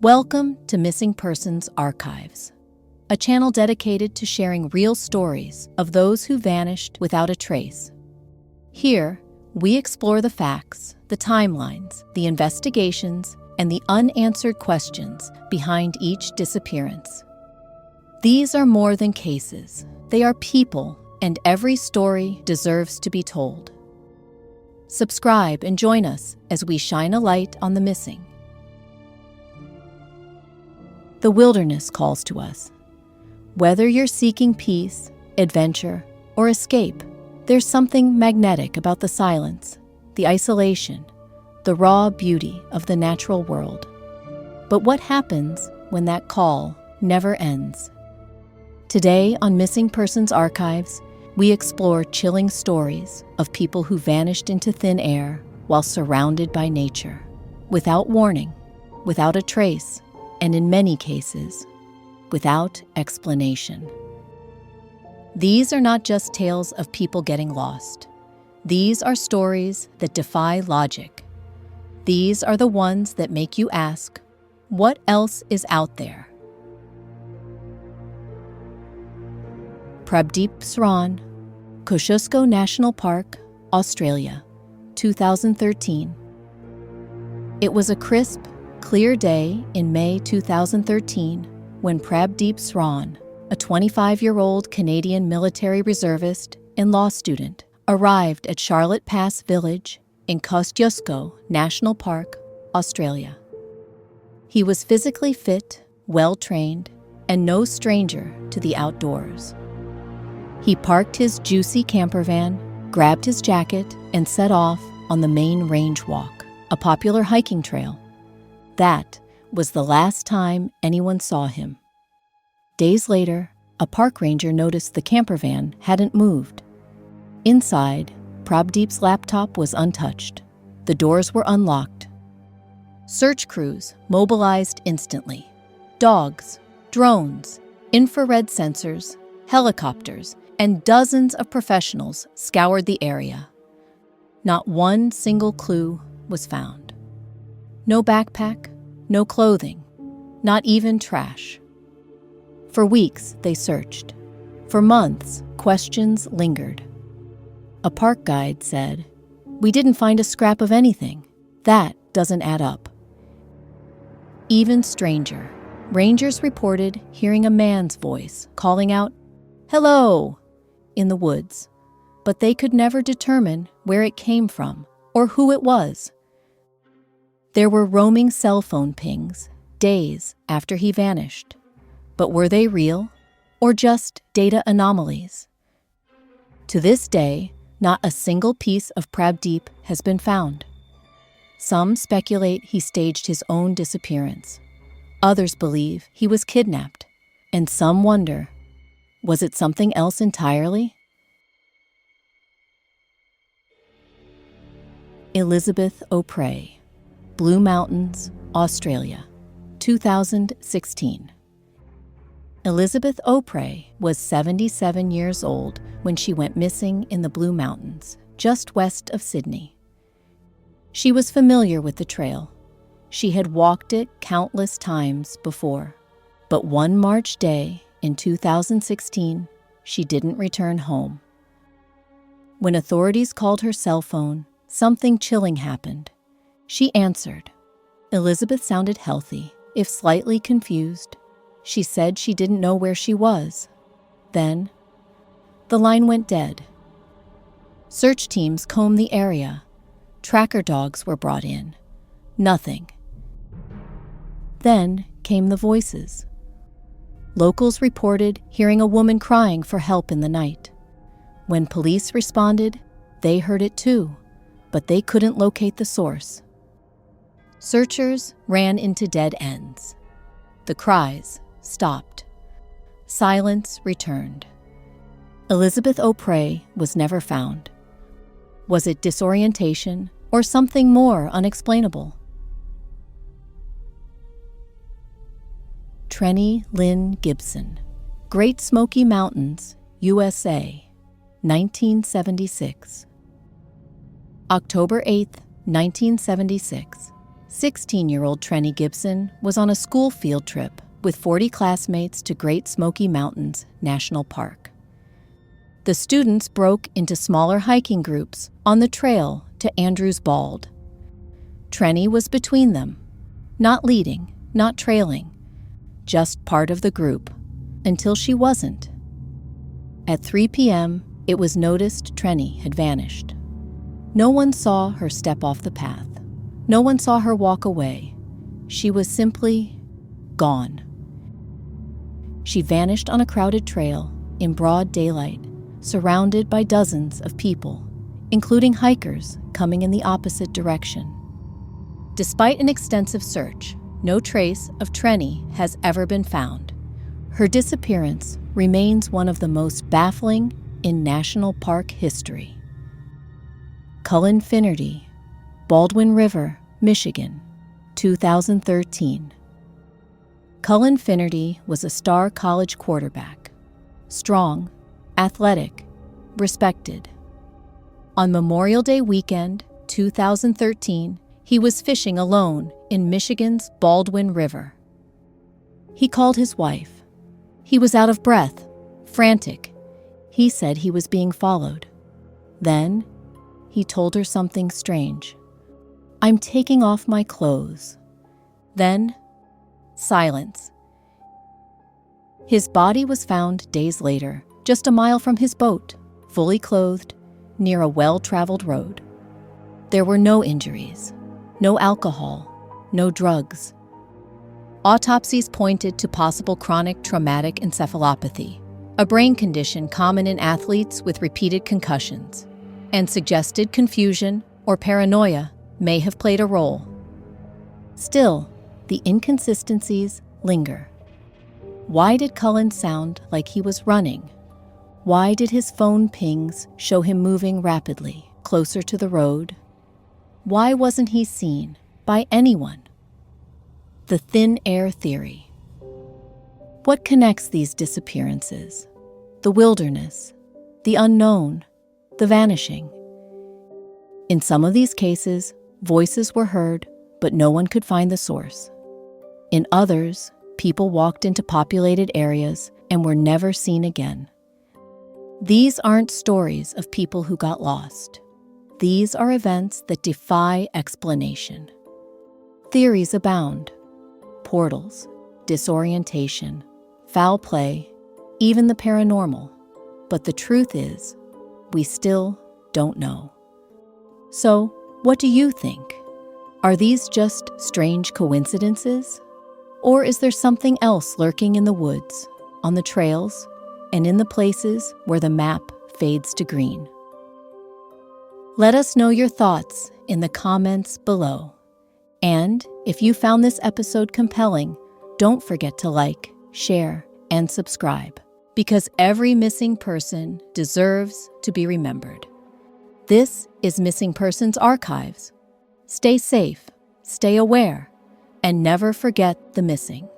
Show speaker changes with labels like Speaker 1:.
Speaker 1: Welcome to Missing Persons Archives, a channel dedicated to sharing real stories of those who vanished without a trace. Here, we explore the facts, the timelines, the investigations, and the unanswered questions behind each disappearance. These are more than cases. They are people, and every story deserves to be told. Subscribe and join us as we shine a light on the missing. The wilderness calls to us. Whether you're seeking peace, adventure, or escape, there's something magnetic about the silence, the isolation, the raw beauty of the natural world. But what happens when that call never ends? Today on Missing Persons Archives, we explore chilling stories of people who vanished into thin air while surrounded by nature, without warning, without a trace, and in many cases, without explanation. These are not just tales of people getting lost. These are stories that defy logic. These are the ones that make you ask, what else is out there? Prabhdeep Srawn, Kosciuszko National Park, Australia, 2013. It was a crisp, clear day in May 2013 when Prabhdeep Srawn, a 25-year-old Canadian military reservist and law student, arrived at Charlotte Pass Village in Kosciuszko National Park, Australia. He was physically fit, well-trained, and no stranger to the outdoors. He parked his juicy camper van, grabbed his jacket, and set off on the main range walk, a popular hiking trail. That was the last time anyone saw him. Days later, a park ranger noticed the camper van hadn't moved. Inside, Prabhdeep's laptop was untouched. The doors were unlocked. Search crews mobilized instantly. Dogs, drones, infrared sensors, helicopters, and dozens of professionals scoured the area. Not one single clue was found. No backpack, no clothing, not even trash. For weeks, they searched. For months, questions lingered. A park guide said, "We didn't find a scrap of anything. That doesn't add up." Even stranger, rangers reported hearing a man's voice calling out, "Hello!" in the woods, but they could never determine where it came from or who it was. There were roaming cell phone pings days after he vanished. But were they real or just data anomalies? To this day, not a single piece of Prabhdeep has been found. Some speculate he staged his own disappearance. Others believe he was kidnapped. And some wonder, was it something else entirely? Elizabeth O'Prey, Blue Mountains, Australia, 2016. Elizabeth O'Prey was 77 years old when she went missing in the Blue Mountains, just west of Sydney. She was familiar with the trail. She had walked it countless times before. But one March day in 2016, she didn't return home. When authorities called her cell phone, something chilling happened. She answered. Elizabeth sounded healthy, if slightly confused. She said she didn't know where she was. Then, the line went dead. Search teams combed the area. Tracker dogs were brought in. Nothing. Then came the voices. Locals reported hearing a woman crying for help in the night. When police responded, they heard it too, but they couldn't locate the source. Searchers ran into dead ends. The cries stopped. Silence returned. Elizabeth O'Prey was never found. Was it disorientation or something more unexplainable? Trenny Lynn Gibson, Great Smoky Mountains, USA, 1976. October 8, 1976. 16-year-old Trenny Gibson was on a school field trip with 40 classmates to Great Smoky Mountains National Park. The students broke into smaller hiking groups on the trail to Andrews Bald. Trenny was between them, not leading, not trailing, just part of the group, until she wasn't. At 3 p.m., it was noticed Trenny had vanished. No one saw her step off the path. No one saw her walk away. She was simply gone. She vanished on a crowded trail in broad daylight, surrounded by dozens of people, including hikers coming in the opposite direction. Despite an extensive search, no trace of Trenny has ever been found. Her disappearance remains one of the most baffling in national park history. Cullen Finnerty, Baldwin River, Michigan, 2013. Cullen Finnerty was a star college quarterback, strong, athletic, respected. On Memorial Day weekend, 2013, he was fishing alone in Michigan's Baldwin River. He called his wife. He was out of breath, frantic. He said he was being followed. Then, he told her something strange. "I'm taking off my clothes." Then, silence. His body was found days later, just a mile from his boat, fully clothed, near a well-traveled road. There were no injuries, no alcohol, no drugs. Autopsies pointed to possible chronic traumatic encephalopathy, a brain condition common in athletes with repeated concussions, and suggested confusion or paranoia may have played a role. Still, the inconsistencies linger. Why did Cullen sound like he was running? Why did his phone pings show him moving rapidly, closer to the road? Why wasn't he seen by anyone? The thin air theory. What connects these disappearances? The wilderness, the unknown, the vanishing. In some of these cases, voices were heard, but no one could find the source. In others, people walked into populated areas and were never seen again. These aren't stories of people who got lost. These are events that defy explanation. Theories abound. Portals, disorientation, foul play, even the paranormal. But the truth is, we still don't know. So, what do you think? Are these just strange coincidences? Or is there something else lurking in the woods, on the trails, and in the places where the map fades to green? Let us know your thoughts in the comments below. And if you found this episode compelling, don't forget to like, share, and subscribe, because every missing person deserves to be remembered. This is Missing Persons Archives. Stay safe, stay aware, and never forget the missing.